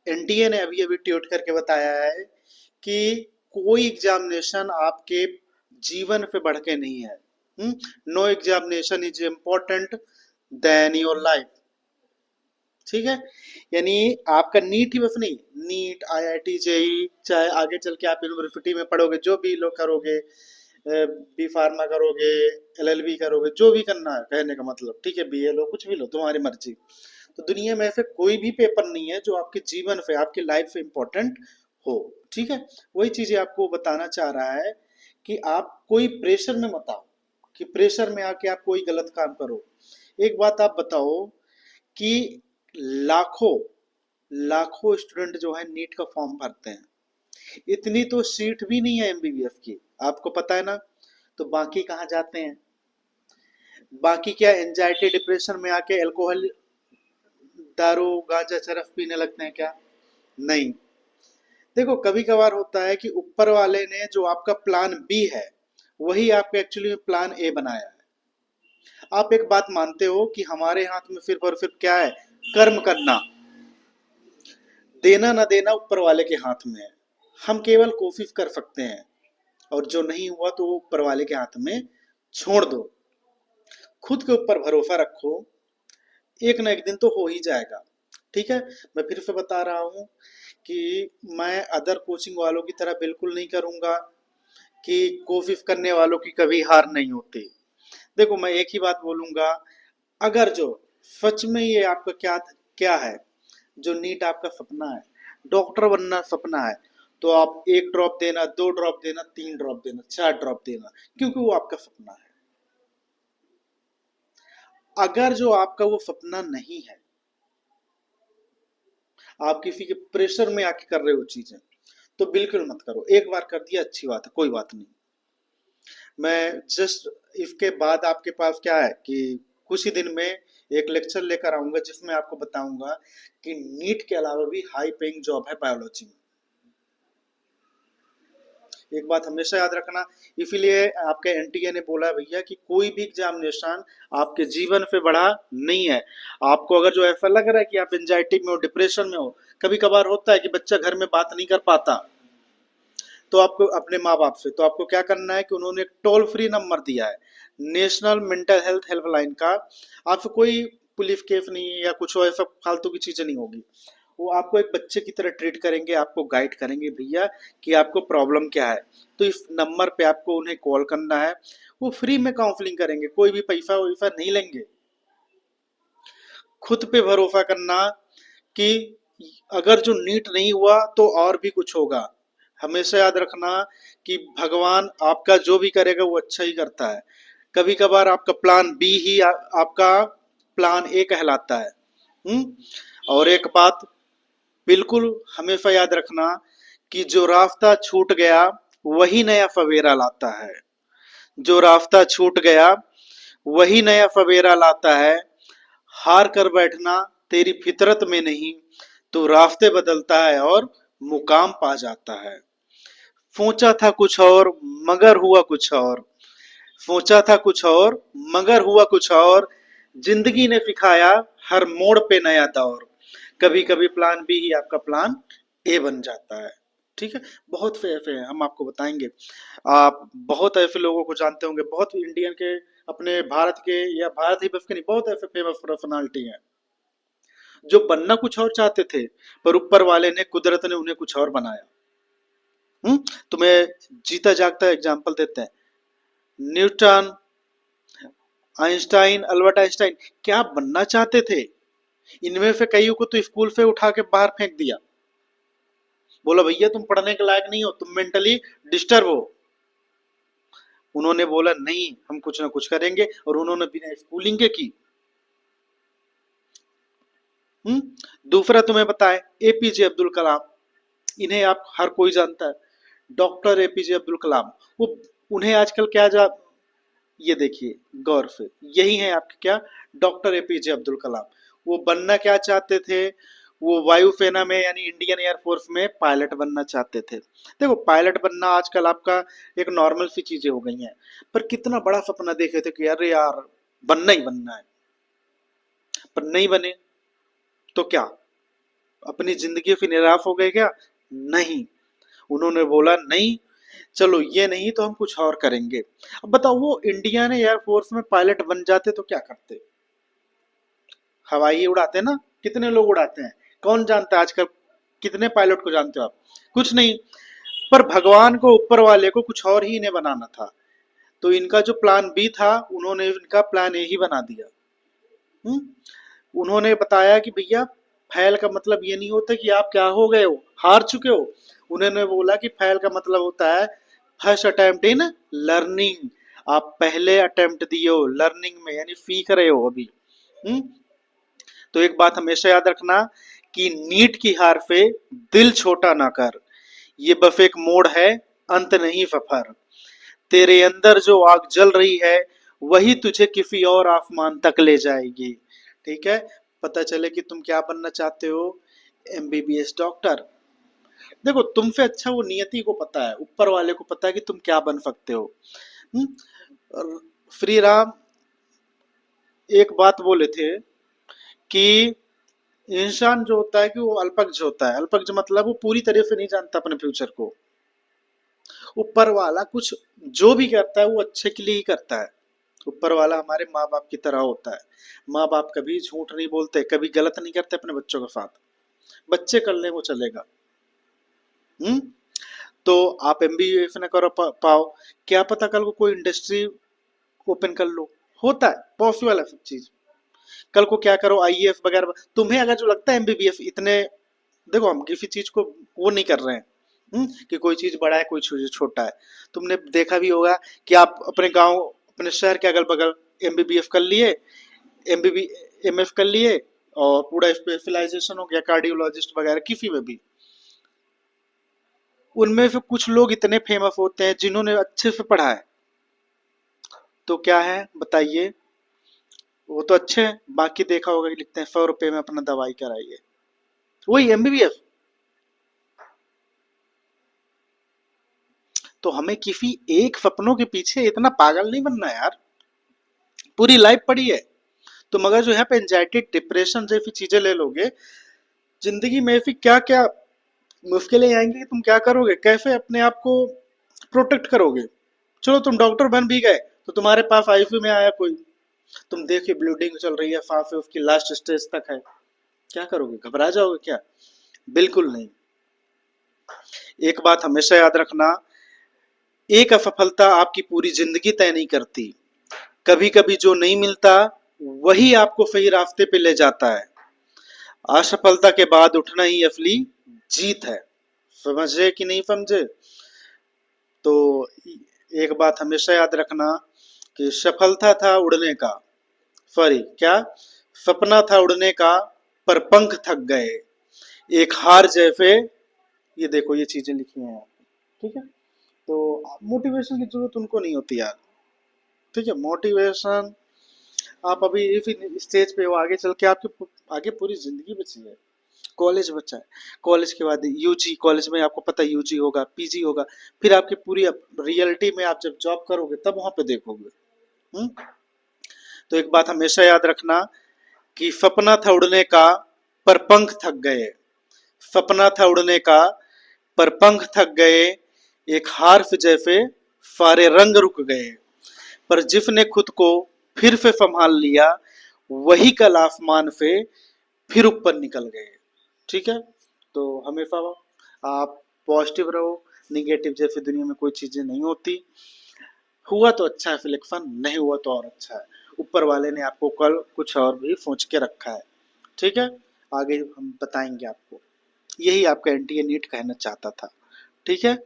NTA ने अभी अभी ट्वीट करके बताया है कि कोई एग्जामिनेशन आपके जीवन पे बढ़ के नहीं है। No examination is important than your life. ठीक है, यानी आपका नीट ही बस नहीं, नीट आईआईटी जेई, चाहे आगे चल के आप यूनिवर्सिटी में पढ़ोगे, जो भी लोग करोगे, बी फार्मा करोगे, एलएलबी करोगे, जो भी करना है, कहने का मतलब, ठीक है, बीए लो, कुछ भी लो, तुम्हारी मर्जी। तो दुनिया में ऐसे कोई भी पेपर नहीं है जो आपके जीवन पे, आपकी लाइफ पे इम्पोर्टेंट हो। ठीक है, वही चीजें आपको बताना चाह रहा है कि आप कोई प्रेशर में मत आओ, कि प्रेशर में आके आप कोई गलत काम करो। एक बात आप बताओ कि लाखों लाखों स्टूडेंट जो है नीट का फॉर्म भरते हैं, इतनी तो सीट भी नहीं है एमबीबीएस की, आपको पता है ना। तो बाकी कहाँ जाते हैं? बाकी क्या एंजाइटी डिप्रेशन में आके अल्कोहल, दारू, गांजा, चरस पीने लगते हैं क्या? नहीं। देखो, कभी कभार होता है कि ऊपर वाले ने जो आपका प्लान बी है, वही आपका एक्चुअली में प्लान ए बनाया है। आप एक बात मानते हो कि हमारे हाथ में सिर्फ और सिर्फ क्या है? कर्म करना। देना ना देना ऊपर वाले के हाथ में है। हम केवल कोशिश कर सकते हैं, और जो नहीं हुआ तो वो ऊपर वाले के हाथ में छोड़ दो। खुद के ऊपर भरोसा रखो, एक ना एक दिन तो हो ही जाएगा। ठीक है, मैं फिर से बता रहा हूँ कि मैं अदर कोचिंग वालों की तरह बिल्कुल नहीं करूँगा कि कोशिश करने वालों की कभी हार नहीं होती। देखो, मैं एक ही बात बोलूँगा, अगर जो सच में ये आपका क्या क्या है, जो नीट आपका सपना है, डॉक्टर बनना सपना है, तो आप 1 ड्रॉप देना, 2 ड्रॉप देना, 3 ड्रॉप देना, 4 ड्रॉप देना, क्योंकि वो आपका सपना है। अगर जो आपका वो सपना नहीं है, आप किसी के प्रेशर में आके कर रहे हो चीजें, तो बिल्कुल मत करो। एक बार कर दिया, अच्छी बात है, कोई बात नहीं। मैं जस्ट इसके बाद आपके पास क्या है कि कुछ ही दिन में एक लेक्चर लेकर आऊंगा, जिसमें आपको बताऊंगा कि नीट के अलावा भी हाई पेइंग जॉब है बायोलॉजी में। एक बात हमेशा याद रखना, इसीलिए आपके एनटीए ने बोला है भैया कि कोई भी एग्जामिनेशन आपके जीवन पे बढ़ा नहीं है। आपको अगर जो ऐसा लग रहा है कि आप एंजाइटी में हो, डिप्रेशन में हो, कभी कभार होता है कि बच्चा घर में बात नहीं कर पाता, तो आपको अपने माँ बाप से, तो आपको क्या करना है कि उन्होंने एक टोल फ्री नंबर दिया है, नेशनल मेंटल हेल्थ हेल्पलाइन का। आपसे कोई पुलिस केस नहीं है या कुछ ऐसा फालतू की चीजें नहीं होगी। वो आपको एक बच्चे की तरह ट्रीट करेंगे, आपको गाइड करेंगे भैया कि आपको प्रॉब्लम क्या है। तो इस नंबर पे आपको उन्हें कॉल करना है, वो फ्री में काउंसलिंग करेंगे, कोई भी पैसा वैसा नहीं लेंगे। खुद पे भरोसा करना कि अगर जो नीट नहीं हुआ तो और भी कुछ होगा। हमेशा याद रखना कि भगवान आपका जो भी करेगा वो अच्छा ही करता है। कभी कभार आपका प्लान बी ही आपका प्लान ए कहलाता है। और एक बात बिल्कुल हमेशा याद रखना कि जो रास्ता छूट गया वही नया सवेरा लाता है। जो रास्ता छूट गया वही नया सवेरा लाता है। हार कर बैठना तेरी फितरत में नहीं, तो रास्ते बदलता है और मुकाम पा जाता है। सोचा था कुछ और मगर हुआ कुछ और। सोचा था कुछ और मगर हुआ कुछ और। जिंदगी ने सिखाया हर मोड़ पे नया दौर। कभी कभी प्लान बी ही आपका प्लान ए बन जाता है। ठीक है, बहुत से ऐसे हैं, हम आपको बताएंगे। आप बहुत ऐसे लोगों को जानते होंगे, बहुत इंडियन के, अपने भारत के, या भारत ही बस के नहीं, बहुत ऐसे फेमस पर्सनालिटी हैं जो बनना कुछ और चाहते थे, पर ऊपर वाले ने, कुदरत ने उन्हें कुछ और बनाया। तुम्हें जीता जागता एग्जाम्पल देते हैं, न्यूटन, आइंस्टाइन, अल्बर्ट आइंस्टाइन, क्या बनना चाहते थे? इनमें से कईयों को तो स्कूल से उठा के बाहर फेंक दिया, बोला भैया तुम पढ़ने के लायक नहीं हो, तुम मेंटली डिस्टर्ब हो। उन्होंने बोला नहीं, हम कुछ ना कुछ करेंगे, और उन्होंने बिना स्कूलिंग के की। हम्म दूसरा तुम्हें बताए, एपीजे अब्दुल कलाम, इन्हें आप हर कोई जानता है, डॉक्टर एपीजे अब्दुल कलाम। वो, उन्हें आजकल क्या जा, ये देखिए गौर से, यही है आपके क्या, डॉक्टर एपीजे अब्दुल कलाम। वो बनना क्या चाहते थे? वो वायुसेना में, यानी इंडियन एयरफोर्स में पायलट बनना चाहते थे। देखो, पायलट बनना आजकल आपका एक नॉर्मल सी चीजें हो गई हैं, पर कितना बड़ा सपना देखे थे कि अरे यार बनना ही बनना है, पर नहीं बने तो क्या? अपनी जिंदगी फिर निराश हो गए क्या? नहीं, उन्होंने बोला नहीं, चलो ये नहीं तो हम कुछ और करेंगे। अब बताओ, वो इंडिया ने एयरफोर्स में पायलट बन जाते तो क्या करते? हवाई उड़ाते ना, कितने लोग उड़ाते हैं, कौन जानता है आजकल, कितने पायलट को जानते हो आप? कुछ नहीं। पर भगवान को, ऊपर वाले को कुछ और ही इन्हें बनाना था, तो इनका जो प्लान बी था उन्होंने इनका प्लान ए ही बना दिया। हम्म? उन्होंने बताया कि भैया, फैल का मतलब ये नहीं होता कि आप क्या हो गए हो, हार चुके हो। उन्होंने बोला कि फैल का मतलब होता है फर्स्ट अटेम्प्ट इन लर्निंग। आप पहले अटेम्प्ट दिए हो लर्निंग में, यानी सीख रहे हो अभी। हम्म? तो एक बात हमेशा याद रखना कि नीट की हार पे दिल छोटा ना कर, ये बस एक मोड़ है, अंत नहीं सफर। तेरे अंदर जो आग जल रही है वही तुझे किसी और आसमान तक ले जाएगी। ठीक है, पता चले कि तुम क्या बनना चाहते हो, एमबीबीएस डॉक्टर। देखो, तुमसे अच्छा वो नियति को पता है, ऊपर वाले को पता है कि तुम क्या बन सकते हो। हम्म? और श्री राम एक बात बोले थे कि इंसान जो होता है कि वो अल्पज्ञ होता है। अल्पज्ञ मतलब वो पूरी तरह से नहीं जानता अपने फ्यूचर को। ऊपर वाला कुछ जो भी करता है वो अच्छे के लिए ही करता है। ऊपर वाला हमारे माँ बाप की तरह होता है। माँ बाप कभी झूठ नहीं बोलते, कभी गलत नहीं करते अपने बच्चों के साथ। बच्चे कर ले वो चलेगा। हम्म? तो आप एमबीए न करो पाओ, क्या पता कल को कोई इंडस्ट्री ओपन कर लो। होता है, पॉसिबल है सब चीज। कल को क्या करो, आईएएस वगैरह। तुम्हें अगर जो लगता है एमबीबीएस इतने, देखो हम किसी चीज को वो नहीं कर रहे हैं, कि कोई चीज बड़ा है कोई चीज छोटा है। तुमने देखा भी होगा कि आप अपने गांव, अपने शहर के अगल बगल एमबीबीएस कर लिए, एमबीबी एमएफ कर लिए, और पूरा स्पेशलाइजेशन हो गया कार्डियोलॉजिस्ट वगैरह किसी में भी। उनमें से कुछ लोग इतने फेमस होते हैं जिन्होंने अच्छे से पढ़ा है, तो क्या है बताइए, वो तो अच्छे हैं, बाकी देखा होगा कि लिखते हैं 100 रुपए में अपना दवाई कराइए, वही एमबीबीएस। तो हमें किसी एक सपनों के पीछे इतना पागल नहीं बनना यार। पूरी लाइफ पड़ी है। तुम अगर जो है पे एंजाइटी डिप्रेशन जैसी चीजें ले लोगे, जिंदगी में फिर क्या क्या मुश्किलें आएंगी, तुम क्या करोगे, कैसे अपने आप को प्रोटेक्ट करोगे? चलो तुम डॉक्टर बन भी गए, तो तुम्हारे पास आईसीयू में आया कोई, तुम देखिए ब्लीडिंग चल रही है, सांस उसकी लास्ट स्टेज तक है, क्या करोगे, घबरा जाओगे क्या? बिल्कुल नहीं। एक बात हमेशा याद रखना, एक असफलता आपकी पूरी जिंदगी तय नहीं करती। कभी कभी जो नहीं मिलता वही आपको सही रास्ते पे ले जाता है। असफलता के बाद उठना ही असली जीत है। समझे कि नहीं समझे? तो एक बात हमेशा याद रखना कि सफलता था उड़ने का, सॉरी क्या, सपना था उड़ने का, पर पंख थक गए, एक हार जैसे। ये देखो ये चीजें लिखी हैं यहाँ। ठीक है, तो मोटिवेशन की जरूरत उनको नहीं होती यार। ठीक है, मोटिवेशन आप अभी इसी स्टेज पे हो, आगे चल के आपके आगे पूरी जिंदगी बची है। कॉलेज बचा है, कॉलेज के बाद यूजी, कॉलेज में आपको पता है यूजी होगा, पीजी होगा, फिर आपकी पूरी रियलिटी में आप जब जॉब करोगे तब वहां पे देखोगे। हम्म? तो एक बात हमेशा याद रखना कि सपना था उड़ने का, पर पंख थक गए। सपना था उड़ने का, पर पंख थक गए, एक हार से जैसे सारे रंग रुक गए। पर जिसने खुद को फिर से संभाल लिया वही कल आसमान से फिर ऊपर निकल गए। ठीक है, तो हमेशा आप पॉजिटिव रहो, निगेटिव जैसे दुनिया में कोई चीजें नहीं होती। हुआ तो अच्छा है सिलेक्शन, नहीं हुआ तो और अच्छा है, ऊपर वाले ने आपको कल कुछ और भी सोच के रखा है। ठीक है, आगे हम बताएंगे आपको। यही आपका एनटीए नीट कहना चाहता था। ठीक है।